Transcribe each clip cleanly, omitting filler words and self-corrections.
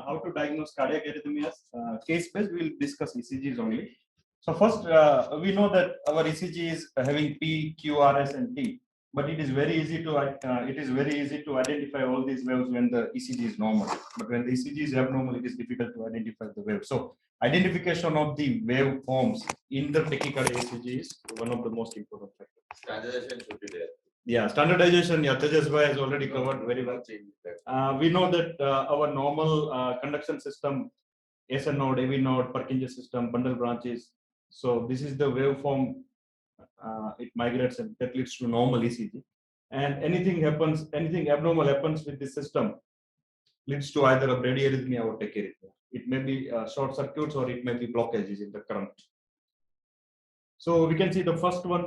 how to diagnose cardiac arrhythmias. Case-based, we'll discuss ECGs only. So first, we know that our ECG is having P, Q, RS, and T. But it is very easy to identify all these waves when the ECG is normal. But when the ECG is abnormal, it is difficult to identify the wave. So identification of the wave forms in the tachycardia ECG is one of the most important factors. Standardization should be there. Yeah, standardization, yeah, Tejas Bhai has already covered very well. We know that our normal conduction system, SN node, AV node, Purkinje system, bundle branches. So this is the waveform. It migrates and that leads to normal ECG. And anything abnormal happens with this system leads to either a bradyarrhythmia or tachyarrhythmia. It may be short circuits or it may be blockages in the current. So we can see the first one,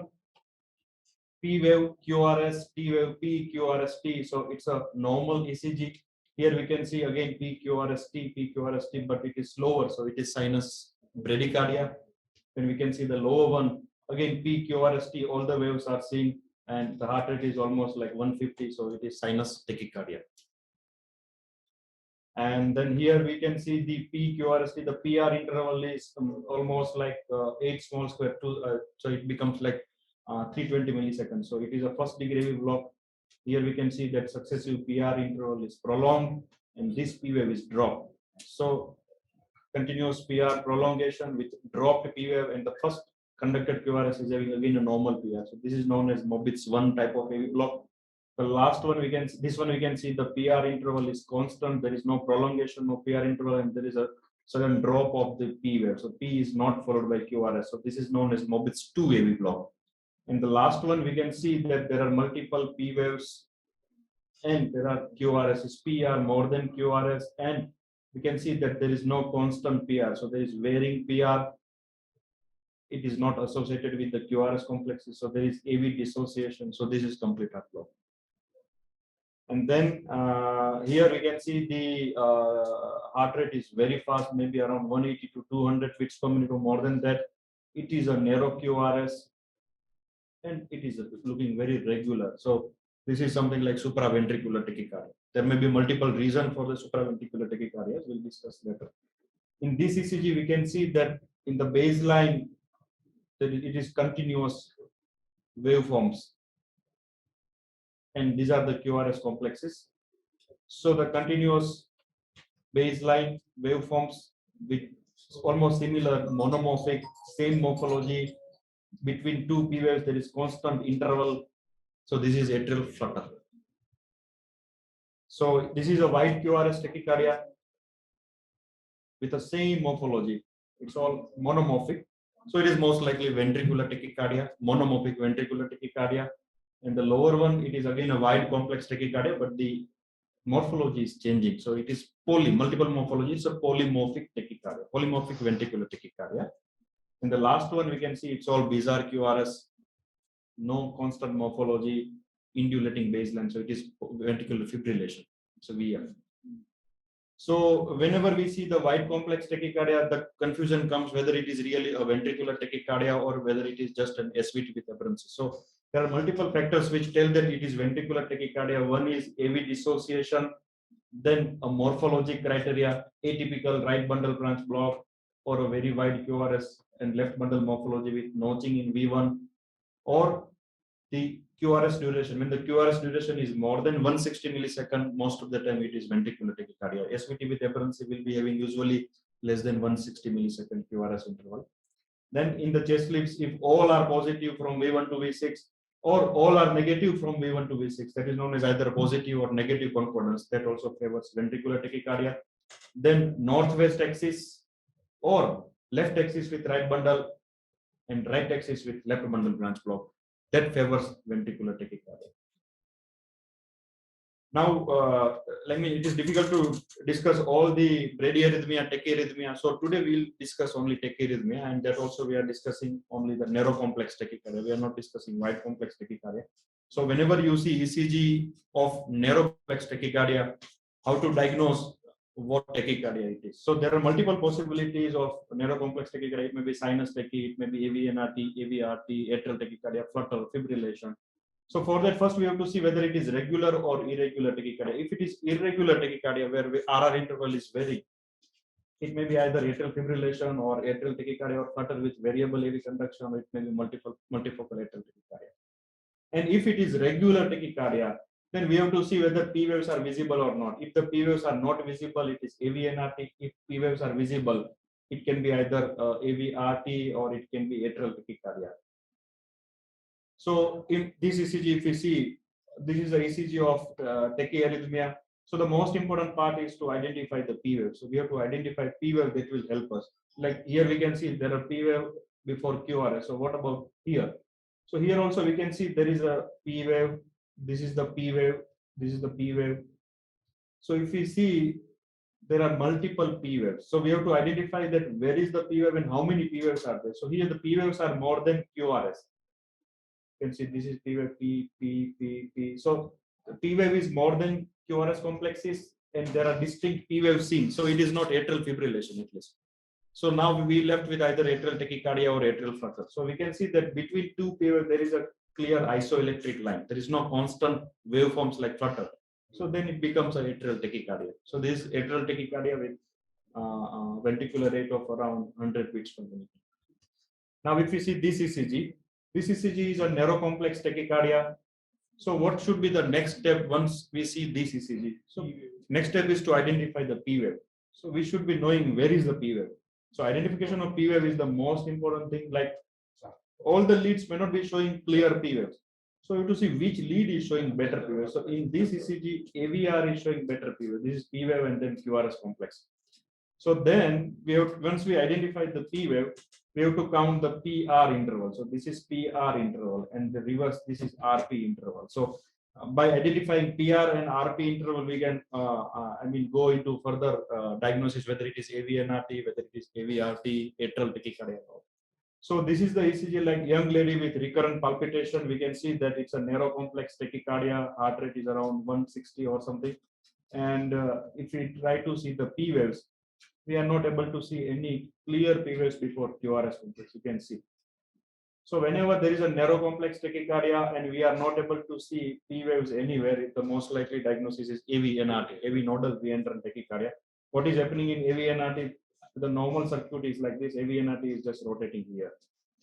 P wave, QRS, T wave, P, QRS, T. So it's a normal ECG. Here we can see again P, QRS, T, P, QRS, T, but it is slower. So it is sinus bradycardia. Then we can see the lower one, again P, QRS, T, all the waves are seen and the heart rate is almost like 150. So it is sinus tachycardia. And then here we can see the P, QRS, T, the PR interval is almost like 8 small square, so it becomes like 320 milliseconds. So it is a first degree block. Here we can see that successive PR interval is prolonged and this P wave is dropped. So continuous PR prolongation with dropped P wave and the first conducted QRS is having again a normal PR. So this is known as Mobitz 1 type of AV block. The last one we can see the PR interval is constant. There is no prolongation of PR interval and there is a sudden drop of the P wave. So P is not followed by QRS. So this is known as Mobitz 2 AV block. In the last one, we can see that there are multiple P waves and there are QRSs. P are more than QRS and we can see that there is no constant PR. So there is varying PR. It is not associated with the QRS complexes. So there is AV dissociation. So this is complete heart block. And then here we can see the heart rate is very fast, maybe around 180 to 200 beats per minute or more than that. It is a narrow QRS. And it is looking very regular. So this is something like supraventricular tachycardia. There may be multiple reasons for the supraventricular tachycardias. We'll discuss later. In this ECG, we can see that in the baseline, that it is continuous waveforms. And these are the QRS complexes. So the continuous baseline waveforms with almost similar monomorphic, same morphology. Between two P waves, there is constant interval. So this is atrial flutter. So this is a wide QRS tachycardia with the same morphology. It's all monomorphic. So it is most likely ventricular tachycardia, monomorphic ventricular tachycardia. And the lower one, it is again a wide complex tachycardia, but the morphology is changing. So it is multiple morphology. It's a polymorphic tachycardia, polymorphic ventricular tachycardia. In the last one, we can see it's all bizarre QRS, no constant morphology, indulating baseline. So it is ventricular fibrillation. So VF. So whenever we see the wide complex tachycardia, the confusion comes whether it is really a ventricular tachycardia or whether it is just an SVT with aberrancy. So there are multiple factors which tell that it is ventricular tachycardia. One is AV dissociation, then a morphologic criteria, atypical right bundle branch block, or a very wide QRS and left bundle morphology with notching in V1, or the QRS duration. When the QRS duration is more than 160 millisecond, most of the time it is ventricular tachycardia. SVT with aberrancy will be having usually less than 160 millisecond QRS interval. Then in the chest leads, if all are positive from V1 to V6, or all are negative from V1 to V6, that is known as either positive or negative concordance. That also favors ventricular tachycardia. Then northwest axis or left axis with right bundle and right axis with left bundle branch block. That favors ventricular tachycardia. Now, it is difficult to discuss all the bradyarrhythmia, tachyarrhythmia. So today we'll discuss only tachyarrhythmia, and that also we are discussing only the narrow complex tachycardia. We are not discussing wide complex tachycardia. So whenever you see ECG of narrow complex tachycardia, how to diagnose what tachycardia it is. So there are multiple possibilities of narrow complex tachycardia. It may be sinus tachy, it may be AVNRT, AVRT, atrial tachycardia, flutter, fibrillation. So for that, first we have to see whether it is regular or irregular tachycardia. If it is irregular tachycardia, where RR interval is very It may be either atrial fibrillation or atrial tachycardia or flutter with variable AV conduction, or it may be multifocal atrial tachycardia. And if it is regular tachycardia, then we have to see whether P waves are visible or not. If the P waves are not visible, it is AVNRT. If P waves are visible, it can be either AVRT or it can be atrial tachycardia. So in this ECG, if we see, this is the ECG of tachyarrhythmia. So the most important part is to identify the P wave. So we have to identify P wave that will help us. Like here we can see there are P wave before QRS. So what about here? So here also we can see there is a P wave. This is the P wave. This is the P wave. So if we see there are multiple P waves. So we have to identify that where is the P wave and how many P waves are there. So here the P waves are more than QRS. You can see this is P wave P. So the P wave is more than QRS complexes, and there are distinct P wave seen. So it is not atrial fibrillation at least. So now we left with either atrial tachycardia or atrial flutter. So we can see that between two P waves there is a clear isoelectric line. There is no constant waveforms like flutter. So then it becomes an atrial tachycardia. So this atrial tachycardia with ventricular rate of around 100 beats per minute. Now if we see this ECG is a narrow complex tachycardia. So what should be the next step once we see this ECG? So next step is to identify the P wave. So we should be knowing where is the P wave. So identification of P wave is the most important thing. Like all the leads may not be showing clear P waves. So you have to see which lead is showing better P wave. So in this ECG, AVR is showing better P wave. This is P wave and then QRS complex. So then we have, once we identify the P wave, we have to count the PR interval. So this is PR interval, and the reverse, this is RP interval. So by identifying PR and RP interval, we can, go into further diagnosis, whether it is AVNRT, whether it is AVRT, atrial tachycardia. So this is the ECG, like young lady with recurrent palpitation. We can see that it's a narrow complex tachycardia. Heart rate is around 160 or something. And if we try to see the P waves, we are not able to see any clear P waves before QRS complex. You can see. So whenever there is a narrow complex tachycardia and we are not able to see P waves anywhere, the most likely diagnosis is AVNRT, AV nodal reentrant tachycardia. What is happening in AVNRT? The normal circuit is like this. AVNRT is just rotating here.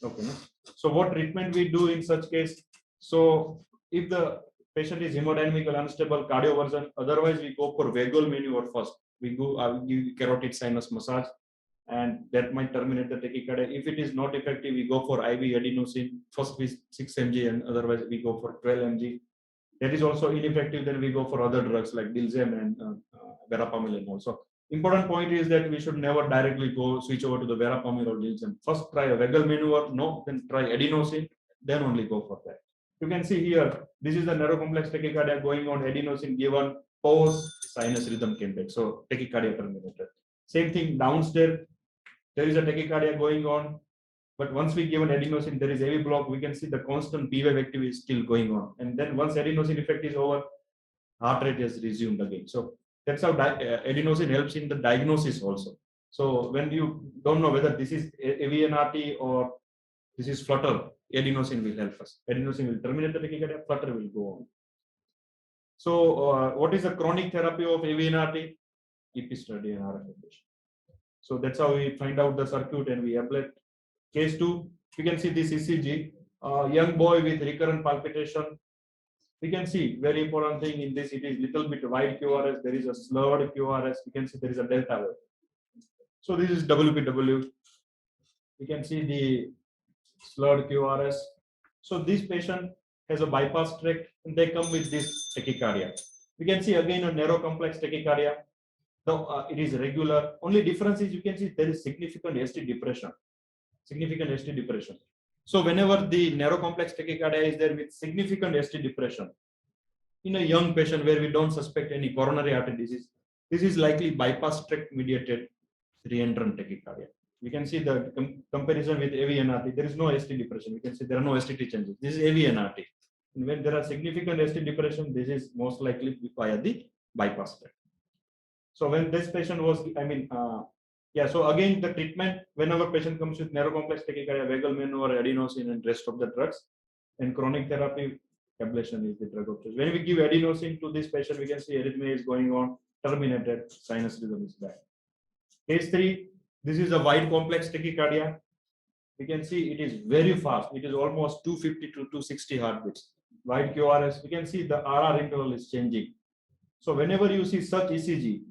Okay. No? So what treatment we do in such case? So if the patient is hemodynamically unstable, cardioversion, otherwise we go for vagal maneuver first. We go give carotid sinus massage, and that might terminate the tachycardia. If it is not effective, we go for IV adenosine, first with 6 mg, and otherwise we go for 12 mg. That is also ineffective, then we go for other drugs like Dilzem and verapamil also. Important point is that we should never directly go switch over to the verapamil or Dilzem. First try a vagal maneuver, no, then try adenosine, then only go for that. You can see here, this is the narrow complex tachycardia going on, adenosine given, pause, sinus rhythm came back. So tachycardia terminated. Same thing downstairs, there is a tachycardia going on, but once we give an adenosine, there is AV block, we can see the constant P wave activity is still going on. And then once adenosine effect is over, heart rate has resumed again. So that's how adenosine helps in the diagnosis also. So when you don't know whether this is AVNRT or this is flutter, adenosine will help us. Adenosine will terminate the tachycardia, flutter will go on. So what is the chronic therapy of AVNRT? EP study and RF ablation. So that's how we find out the circuit and we ablate. Case 2, we can see this ECG, young boy with recurrent palpitation. We can see very important thing in this, it is little bit wide QRS, there is a slurred QRS, you can see there is a delta wave. So this is WPW. You can see the slurred QRS. So this patient has a bypass tract and they come with this tachycardia. We can see again a narrow complex tachycardia. Though it is regular, only difference is you can see there is significant ST depression. Significant ST depression. So whenever the narrow complex tachycardia is there with significant ST depression, in a young patient where we don't suspect any coronary artery disease, this is likely bypass tract mediated reentrant tachycardia. We can see the comparison with AVNRT. There is no ST depression. We can see there are no STT changes. This is AVNRT. And when there are significant ST depression, this is most likely via the bypass tract. So when this patient was, so again the treatment, whenever patient comes with narrow complex tachycardia, vagal maneuver, adenosine, and rest of the drugs, and chronic therapy, ablation is the drug of choice. When we give adenosine to this patient, we can see arrhythmia is going on, terminated, sinus rhythm is back. Case 3, this is a wide complex tachycardia. We can see it is very fast. It is almost 250 to 260 heartbeats. Wide QRS, we can see the RR interval is changing. So whenever you see such ECG,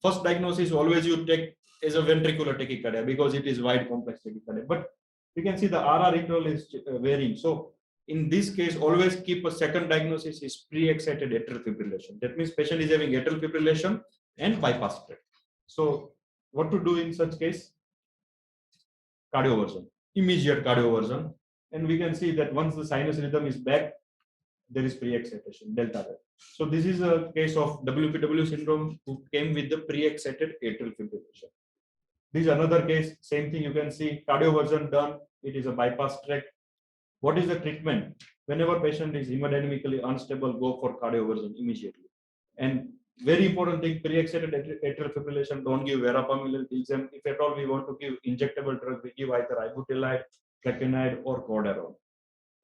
first diagnosis always you take is a ventricular tachycardia because it is wide complex tachycardia. But you can see the RR interval is varying. So in this case, always keep a second diagnosis is pre-excited atrial fibrillation. That means patient is having atrial fibrillation and bypass tract. So what to do in such case? Cardioversion, immediate cardioversion. And we can see that once the sinus rhythm is back, there is pre-excitation, delta wave. So this is a case of WPW syndrome who came with the pre-excited atrial fibrillation. This is another case, same thing you can see, cardioversion done, it is a bypass tract. What is the treatment? Whenever patient is hemodynamically unstable, go for cardioversion immediately. And very important thing, pre-excited atrial fibrillation, don't give verapamil, dilsem. If at all we want to give injectable drug, we give either ibutilide, flecainide, or cordarone.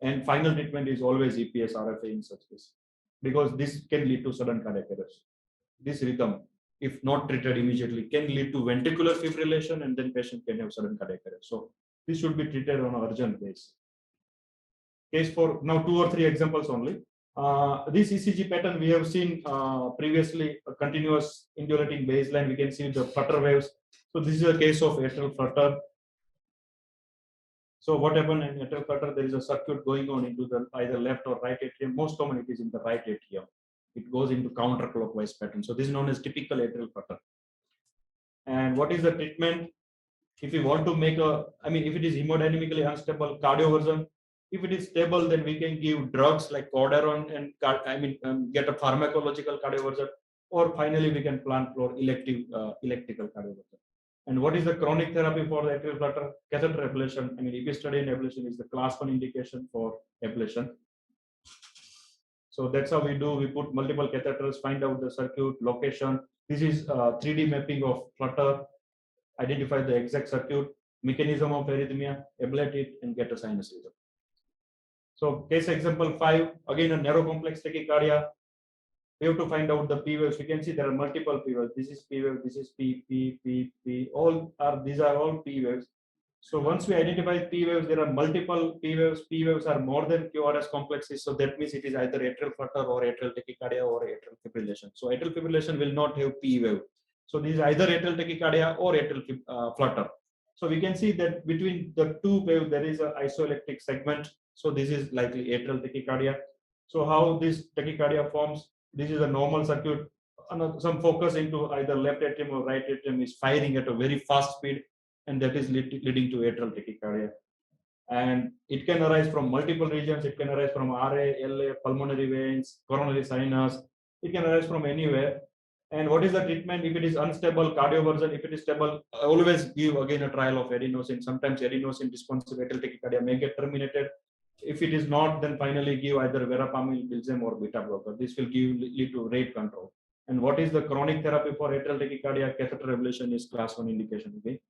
And final treatment is always EPS RFA in such case, because this can lead to sudden cardiac arrest. This rhythm, if not treated immediately, can lead to ventricular fibrillation, and then patient can have sudden cardiac arrest. So this should be treated on an urgent basis. Case for now, 2 or 3 examples only. This ECG pattern we have seen previously, a continuous indulating baseline. We can see the flutter waves. So this is a case of atrial flutter. So what happened in atrial flutter? There is a circuit going on into the either left or right atrium. Most common it is in the right atrium. It goes into counterclockwise pattern. So this is known as typical atrial flutter. And what is the treatment? If you want to make a, if it is hemodynamically unstable, cardioversion. If it is stable, then we can give drugs like cordarone and get a pharmacological cardioversion, or finally we can plan for electrical cardioversion. And what is the chronic therapy for the atrial flutter? Catheter ablation. Episteroid ablation is the class 1 indication for ablation. So that's how we do. We put multiple catheters, find out the circuit location. This is 3D mapping of flutter. Identify the exact circuit, mechanism of arrhythmia, ablate it, and get a sinus rhythm. So case example 5, again a narrow complex tachycardia. We have to find out the P waves. You can see there are multiple P waves. This is P wave, this is P. These are all P waves. So once we identify P waves, there are multiple P waves. P waves are more than QRS complexes. So that means it is either atrial flutter or atrial tachycardia or atrial fibrillation. So atrial fibrillation will not have P wave. So this is either atrial tachycardia or atrial flutter. So we can see that between the two waves, there is an isoelectric segment. So this is likely atrial tachycardia. So how this tachycardia forms? This is a normal circuit. Some focus into either left atrium or right atrium is firing at a very fast speed, and that is leading to atrial tachycardia. And it can arise from multiple regions. It can arise from RA, LA, pulmonary veins, coronary sinus. It can arise from anywhere. And what is the treatment? If it is unstable, cardioversion. If it is stable, always give again a trial of adenosine. Sometimes adenosine responsive atrial tachycardia may get terminated. If it is not, then finally give either verapamil, dilsem, or beta blocker. This will lead to rate control. And what is the chronic therapy for atrial tachycardia? Catheter ablation is class 1 indication. Okay.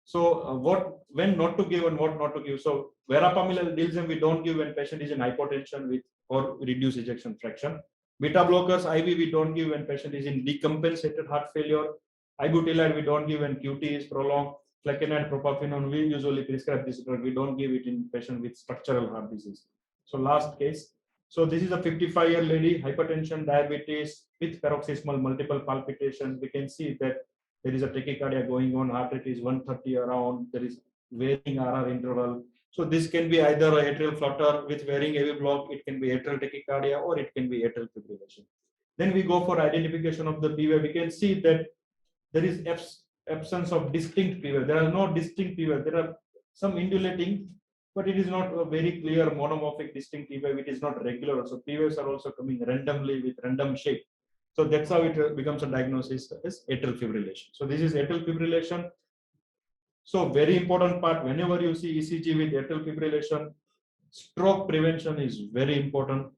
So when not to give and what not to give. So verapamil and dilsem we don't give when patient is in hypotension with or reduced ejection fraction. Beta blockers IV we don't give when patient is in decompensated heart failure. Ibutilide we don't give when QT is prolonged. Flecainide, propafenone we usually prescribe this drug. We don't give it in patient with structural heart disease. So last case. So this is a 55-year lady, hypertension, diabetes with paroxysmal multiple palpitation. We can see that there is a tachycardia going on, heart rate is 130 around, there is varying RR interval. So this can be either atrial flutter with varying AV block, it can be atrial tachycardia, or it can be atrial fibrillation. Then we go for identification of the P wave. We can see that there is absence of distinct P wave. There are no distinct P wave. There are some indulating, but it is not a very clear monomorphic distinct P wave. It is not regular. So P waves are also coming randomly with random shape. So that's how it becomes a diagnosis as atrial fibrillation. So this is atrial fibrillation. So very important part, whenever you see ECG with atrial fibrillation, stroke prevention is very important.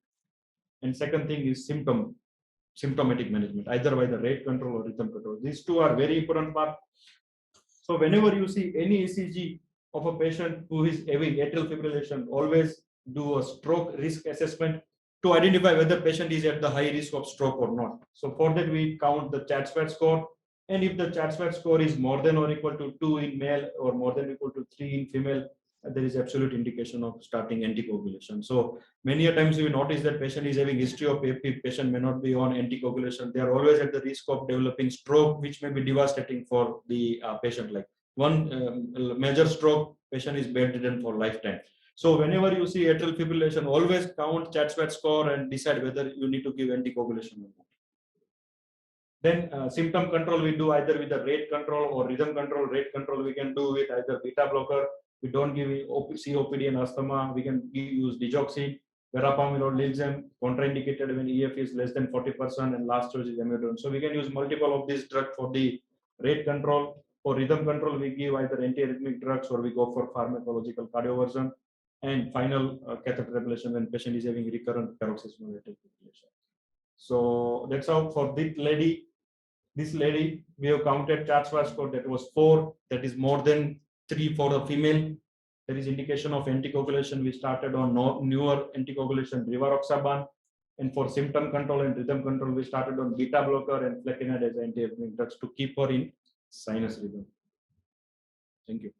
And second thing is symptomatic management, either by the rate control or rhythm control. These two are very important part. So whenever you see any ECG of a patient who is having atrial fibrillation, always do a stroke risk assessment to identify whether patient is at the high risk of stroke or not. So for that we count the CHA2DS2-VASc score, And if the CHA2DS2-VASc score is more than or equal to 2 in male or more than or equal to 3 in female, there is absolute indication of starting anticoagulation. So many a times we notice that patient is having history of AFib, patient may not be on anticoagulation. They are always at the risk of developing stroke, which may be devastating for the patient. Like one major stroke, patient is bedridden for lifetime. So whenever you see atrial fibrillation, always count CHA2DS2-VASc score and decide whether you need to give anticoagulation or not. Then symptom control we do either with the rate control or rhythm control. Rate control we can do with either beta blocker. We don't give COPD and asthma. We can use digoxin, verapamil or Lilzem, contraindicated when EF is less than 40%, and last choice is amiodarone. So we can use multiple of these drugs for the rate control. For rhythm control, we give either antiarrhythmic drugs or we go for pharmacological cardioversion. And final catheter ablation when patient is having recurrent paroxysmal atrial fibrillation. So that's how for this lady, we have counted CHA2DS2-VASc score that was 4, that is more than 3 for the female. There is indication of anticoagulation. We started on newer anticoagulation, rivaroxaban. And for symptom control and rhythm control, we started on beta blocker and flecainide as antiarrhythmic drugs to keep her in sinus rhythm. Thank you.